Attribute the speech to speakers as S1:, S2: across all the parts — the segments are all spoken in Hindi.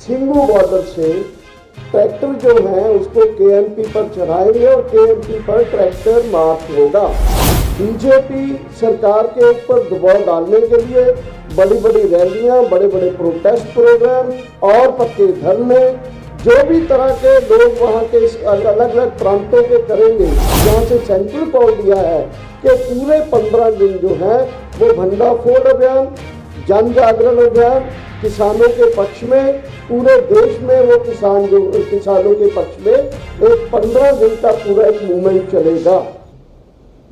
S1: सिंगू बॉर्डर से ट्रैक्टर जो है उसको केएमपी पर चढ़ाएंगे और केएमपी पर ट्रैक्टर मार्च होगा। बीजेपी सरकार के ऊपर दबाव डालने के लिए बड़ी बड़ी रैलियां, बड़े बड़े प्रोटेस्ट प्रोग्राम और पक्के धरने, जो भी तरह के लोग वहाँ के अलग अलग प्रांतों के करेंगे। यहाँ से सेंट्रल कॉल दिया है कि पूरे 15 दिन जो है वो भंडाफोड़ अभियान, जन जागरण अभियान किसानों के पक्ष में, पूरे देश में वो किसानों के पक्ष में एक 15 दिन का पूरा एक मूवमेंट चलेगा।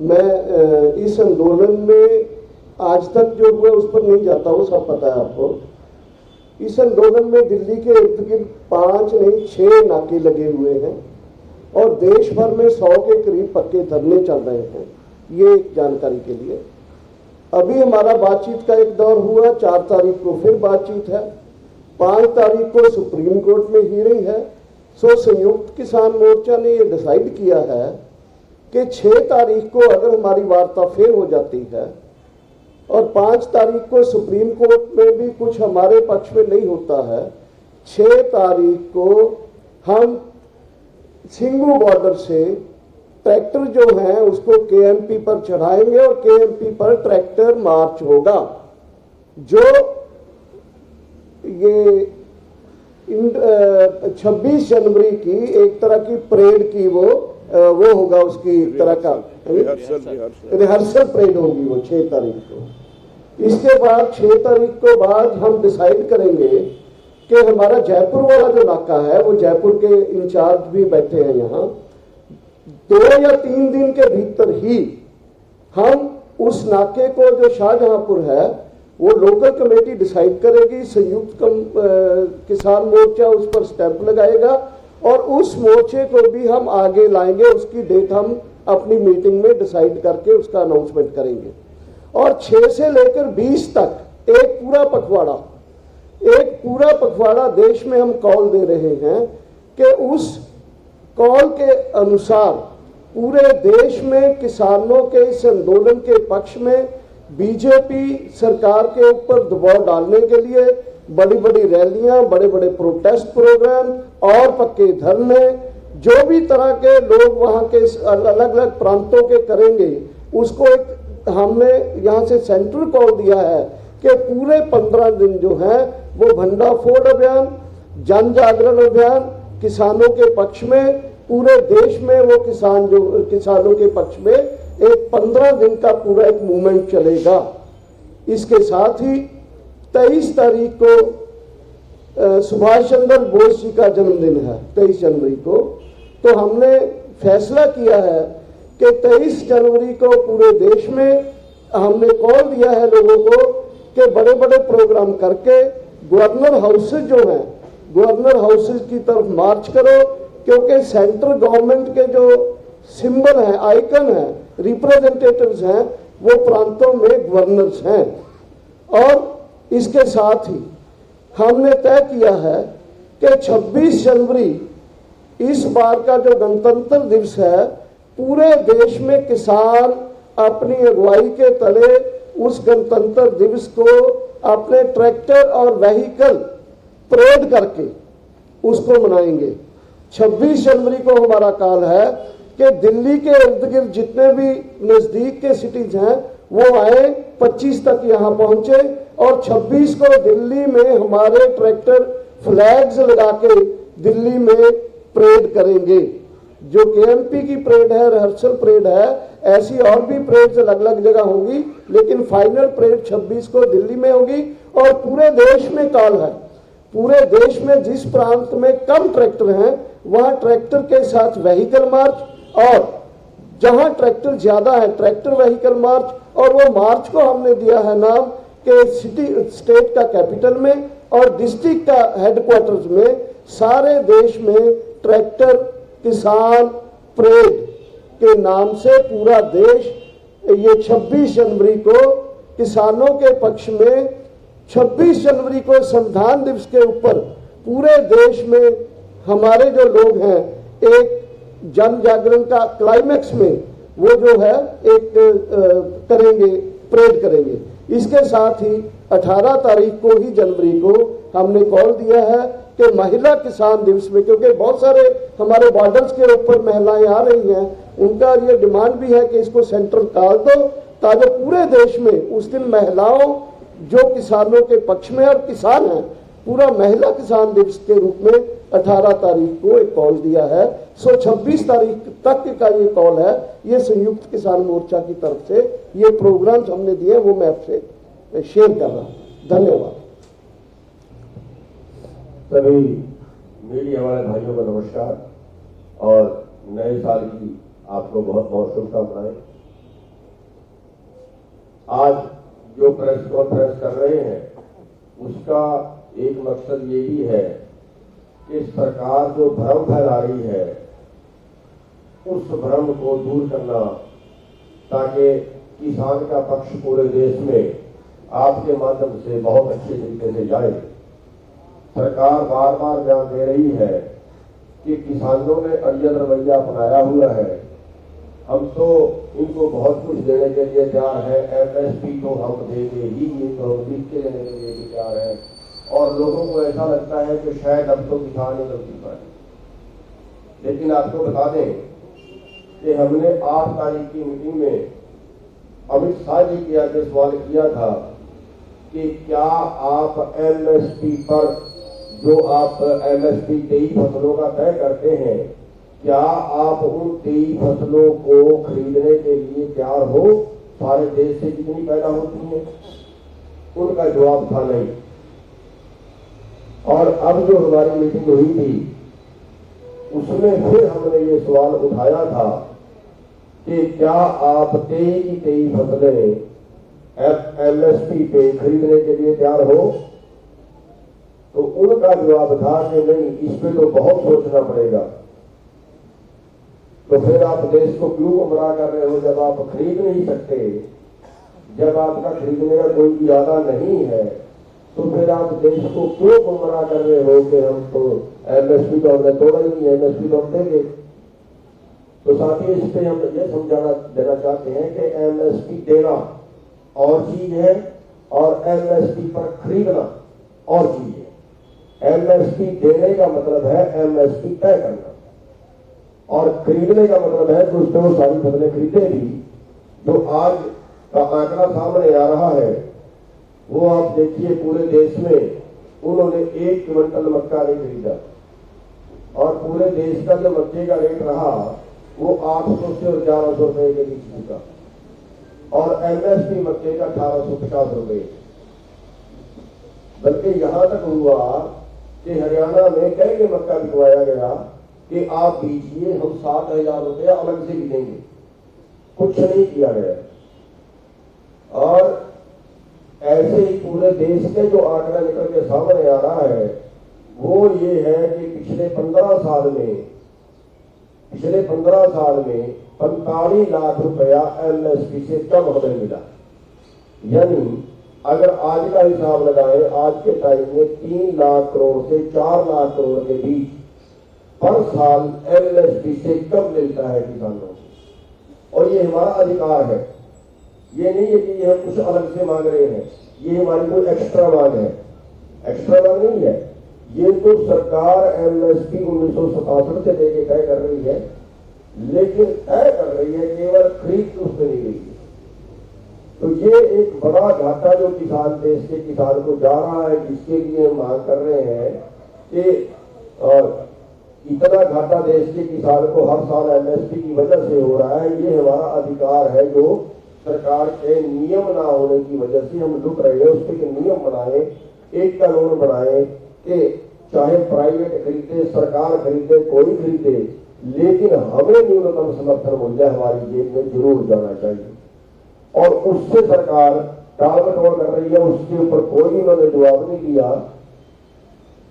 S1: मैं इस आंदोलन में आज तक जो हुआ उस पर नहीं जाता, वो सब पता है आपको। इस आंदोलन में दिल्ली के इर्द गिर्द 5 नहीं 6 नाके लगे हुए हैं और देश भर में 100 के करीब पक्के धरने चल रहे हैं। ये एक जानकारी के लिए। अभी हमारा बातचीत का एक दौर हुआ, 4 तारीख को फिर बातचीत है, 5 तारीख को सुप्रीम कोर्ट में हियरिंग है। संयुक्त किसान मोर्चा ने ये डिसाइड किया है कि 6 तारीख को अगर हमारी वार्ता फेल हो जाती है और 5 तारीख को सुप्रीम कोर्ट में भी कुछ हमारे पक्ष में नहीं होता है, 6 तारीख को हम सिंगू बॉर्डर से ट्रैक्टर जो है उसको केएमपी पर चढ़ाएंगे और केएमपी पर ट्रैक्टर मार्च होगा। जो ये 26 जनवरी की एक तरह की परेड की वो होगा, उसकी एक तरह का रिहर्सल परेड होगी वो 6 तारीख को। इसके बाद 6 तारीख को बाद हम डिसाइड करेंगे कि हमारा जयपुर वाला जो नाका है, वो जयपुर के इंचार्ज भी बैठे हैं यहाँ, 2 या 3 दिन के भीतर ही हम उस नाके को, जो शाहजहांपुर है, वो लोकल कमेटी डिसाइड करेगी, संयुक्त किसान मोर्चा उस पर स्टैंप लगाएगा और उस मोर्चे को भी हम आगे लाएंगे। उसकी डेट हम अपनी मीटिंग में डिसाइड करके उसका अनाउंसमेंट करेंगे। और 6 से लेकर 20 तक एक पूरा पखवाड़ा देश में हम कॉल दे रहे हैं कि उस कॉल के अनुसार पूरे देश में किसानों के इस आंदोलन के पक्ष में बीजेपी सरकार के ऊपर दबाव डालने के लिए बड़ी बड़ी रैलियां, बड़े बड़े प्रोटेस्ट प्रोग्राम और पक्के धरने, जो भी तरह के लोग वहाँ के अलग अलग प्रांतों के करेंगे, उसको एक हमने यहाँ से सेंट्रल कॉल दिया है कि पूरे 15 दिन जो है वो भंडाफोड़ अभियान, जन जागरण अभियान किसानों के पक्ष में, पूरे देश में वो किसानों के पक्ष में एक 15 दिन का पूरा एक मूवमेंट चलेगा। इसके साथ ही 23 तारीख को सुभाष चंद्र बोस जी का जन्मदिन है, 23 जनवरी को। तो हमने फैसला किया है कि 23 जनवरी को पूरे देश में हमने कॉल दिया है लोगों को कि बड़े बड़े प्रोग्राम करके गवर्नर हाउसेज जो हैं, गवर्नर हाउसेज की तरफ मार्च करो, क्योंकि सेंट्रल गवर्नमेंट के जो सिंबल हैं, आइकन हैं, रिप्रेजेंटेटिव्स हैं, वो प्रांतों में गवर्नर्स हैं। और इसके साथ ही हमने तय किया है कि 26 जनवरी इस बार का जो गणतंत्र दिवस है, पूरे देश में किसान अपनी अगुवाई के तले उस गणतंत्र दिवस को अपने ट्रैक्टर और व्हीकल परेड करके उसको मनाएंगे। 26 जनवरी को हमारा कॉल है कि दिल्ली के इर्द गिर्द जितने भी नजदीक के सिटीज हैं वो आए, 25 तक यहाँ पहुंचे और 26 को दिल्ली में हमारे ट्रैक्टर फ्लैग्स लगा के दिल्ली में परेड करेंगे। जो केएमपी की परेड है, रिहर्सल परेड है, ऐसी और भी परेड अलग अलग जगह होंगी, लेकिन फाइनल परेड 26 को दिल्ली में होगी। और पूरे देश में कॉल है, पूरे देश में जिस प्रांत में कम ट्रैक्टर हैं वहां ट्रैक्टर के साथ व्हीकल मार्च, और जहां ट्रैक्टर ज्यादा है ट्रैक्टर व्हीकल मार्च। और वो मार्च को हमने दिया है नाम कि सिटी स्टेट का कैपिटल में और डिस्ट्रिक्ट का हेडक्वार्टर्स में सारे देश में ट्रैक्टर किसान परेड के नाम से पूरा देश ये 26 जनवरी को किसानों के पक्ष में, 26 जनवरी को संविधान दिवस के ऊपर पूरे देश में हमारे जो लोग हैं एक जन जागरण का क्लाइमैक्स में वो जो है एक करेंगे, परेड करेंगे। इसके साथ ही 18 तारीख को ही जनवरी को हमने कॉल दिया है कि महिला किसान दिवस में, क्योंकि बहुत सारे हमारे बॉर्डर्स के ऊपर महिलाएं आ रही हैं, उनका ये डिमांड भी है कि इसको सेंट्रल डाल दो ताकि पूरे देश में उस दिन महिलाओं जो किसानों के पक्ष में और किसान हैं, पूरा महिला किसान दिवस के रूप में 18 तारीख को एक कॉल दिया है। 26 तारीख तक का ये कॉल है, ये संयुक्त किसान मोर्चा की तरफ से ये प्रोग्राम्स हमने दिए, वो मैं आपसे शेयर कर रहा हूं। धन्यवाद।
S2: सभी मीडिया वाले भाइयों को नमस्कार और नए साल की आपको बहुत बहुत शुभकामनाएं। आज जो प्रेस कॉन्फ्रेंस कर रहे हैं उसका एक मकसद ये भी है कि सरकार जो भ्रम फैला रही है उस भ्रम को दूर करना, ताकि किसान का पक्ष पूरे देश में आपके माध्यम से बहुत अच्छे तरीके से जाए। सरकार बार बार बयान दे रही है कि किसानों ने अड़ियल रवैया अपनाया हुआ है, हम तो इनको बहुत कुछ देने के लिए तैयार है, एमएसपी तो हम देंगे ही, ये तो हम लिख के देने के लिए भी तैयार है। और लोगों को ऐसा लगता है कि शायद अब तो किसान ही गलती पर है। लेकिन आपको बता दें कि हमने 8 तारीख की मीटिंग में अमित शाह जी के आगे सवाल किया था कि क्या आप एमएसपी पर जो आप एमएसपी 23 फसलों का तय करते हैं, क्या आप उन 23 फसलों को खरीदने के लिए तैयार हो सारे देश से जितनी पैदा होती है? उनका जवाब था नहीं। और अब जो हमारी मीटिंग हुई थी उसमें फिर हमने ये सवाल उठाया था कि क्या आप 23 की 23 फसलें एमएसपी पे खरीदने के लिए तैयार हो? तो उनका जवाब था कि नहीं, इस पे तो बहुत सोचना पड़ेगा। तो फिर आप देश को क्यों गुमराह कर रहे हो जब आप खरीद नहीं सकते, जब आपका खरीदने का कोई इरादा नहीं है, तो फिर आप देश को क्यों गुमराह कर रहे हो कि हम तो एमएसपी तो हमने तोड़ा ही नहीं, एमएसपी तो हम देंगे। तो साथ ही इस पे हम ये समझाना देना चाहते हैं कि एमएसपी देना और चीज है और एमएसपी पर खरीदना और चीज है। एमएसपी देने का मतलब है एमएसपी तय करना, और खरीदने का मतलब है कि उसमें वो सारी फसलें खरीदे भी। जो आज का आंकड़ा सामने आ रहा है वो आप देखिए, पूरे देश में उन्होंने 1 क्विंटल मक्का नहीं खरीदा और पूरे देश का जो मक्के का रेट रहा वो 800 से 1100 रुपए के बीच बिका और एमएसपी मक्के का 1850 रुपए। बल्कि यहां तक हुआ कि हरियाणा में कई के मक्का बिकवाया गया कि आप बीजिए, हम 7000 रुपया अलग से भी देंगे। कुछ नहीं किया गया। और ऐसे ही पूरे देश के जो आंकड़ा निकल के सामने आ रहा है वो ये है कि पिछले 15 साल में 45 लाख रुपया एमएसपी से कम हमें मिला। यानी अगर आज का हिसाब लगाएं, आज के टाइम में 3 लाख करोड़ से 4 लाख करोड़ के बीच पर साल एमएसपी से कम मिलता है किसानों को। और ये हमारा अधिकार है, ये नहीं है कि ये हम कुछ अलग से मांग रहे हैं, ये हमारी कोई एक्स्ट्रा मांग है। एक्स्ट्रा मांग नहीं है, ये तो सरकार एमएसपी 1967 से लेके तय कर रही है, लेकिन तय कर रही है केवल खरीद उसमें नहीं रही है। तो ये एक बड़ा घाटा जो किसान देश के किसान को जा रहा है, जिसके लिए हम मांग कर रहे हैं कि इतना घाटा देश के किसान को हर साल एमएसपी की वजह से हो रहा है। ये हमारा अधिकार है जो सरकार के नियम ना होने की वजह से हम लुट रहे हैं। उस पर नियम बनाए, एक कानून बनाए कि चाहे प्राइवेट खरीदे, सरकार खरीदे, कोई खरीदे, लेकिन हमें न्यूनतम समर्थन मूल्य हमारी जेब में जरूर जाना चाहिए। और उससे सरकार टाल मटोल कर रही है, उसके ऊपर कोई उन्होंने जवाब नहीं दिया।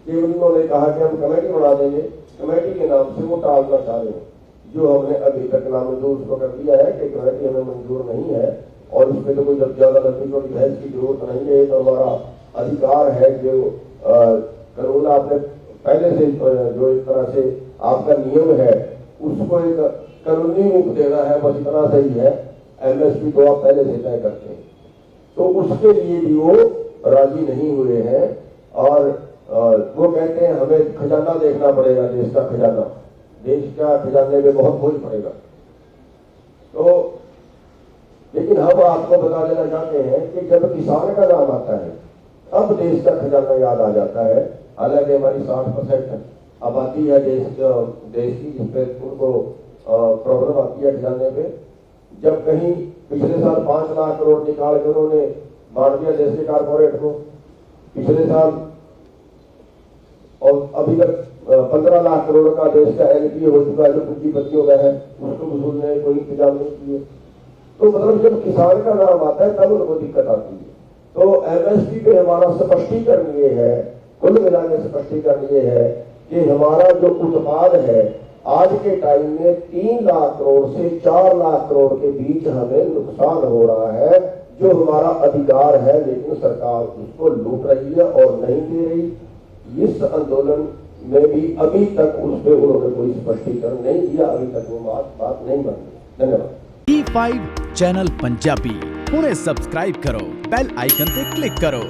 S2: केवल उन्होंने कहा कि हम कमेटी बना देंगे, कमेटी के नाम से वो टालना चाह रहे हैं। जो हमने अभी तक नामंजूर उसको कर दिया है कि कमेटी हमें मंजूर नहीं है और उसमें तो कोई ज्यादा लंबी चौड़ी बहस की जरूरत नहीं है। तो हमारा अधिकार है जो कानून आपने पहले से जो इस तरह से आपका नियम है उसको एक कानूनी रूप देना है, बस इतना सही है। एमएसपी तो आप पहले से तय करते हैं, तो उसके लिए भी वो राजी नहीं हुए हैं। और वो कहते हैं हमें खजाना देखना पड़ेगा, देश का खजाना, देश का खजाने में बहुत बोझ पड़ेगा। तो लेकिन हम आपको बता देना चाहते हैं कि जब किसान का नाम आता है अब देश का खजाना याद आ जाता है। हालांकि हमारी 60% आबादी है देश की, जिसपे उनको प्रॉब्लम आती है खजाने पे। जब कहीं पिछले साल 5 लाख करोड़ निकाल के उन्होंने बांट दिया देश के कारपोरेट को पिछले साल, और अभी तक 15 लाख करोड़ का देश का एनपीए हो चुका है जो पूंजीपतियों का है, उसको वसूलने कोई इंतजाम नहीं किए। तो मतलब जब किसान का नाम आता है तब उनको दिक्कत आती है। तो एमएसपी पे हमारा स्पष्टीकरण ये है, कुल मिलाकर स्पष्टीकरण ये है कि हमारा जो उत्पाद है आज के टाइम में 3 लाख करोड़ से 4 लाख करोड़ के बीच हमें नुकसान हो रहा है, जो हमारा अधिकार है, लेकिन सरकार उसको लूट रही है और नहीं दे रही। इस आंदोलन में भी अभी तक उस पर उन्होंने कोई स्पष्टीकरण नहीं दिया, अभी तक वो बात नहीं मानी। धन्यवाद।
S3: E5 चैनल पंजाबी हुणे सब्सक्राइब करो, बेल आइकन पे क्लिक करो।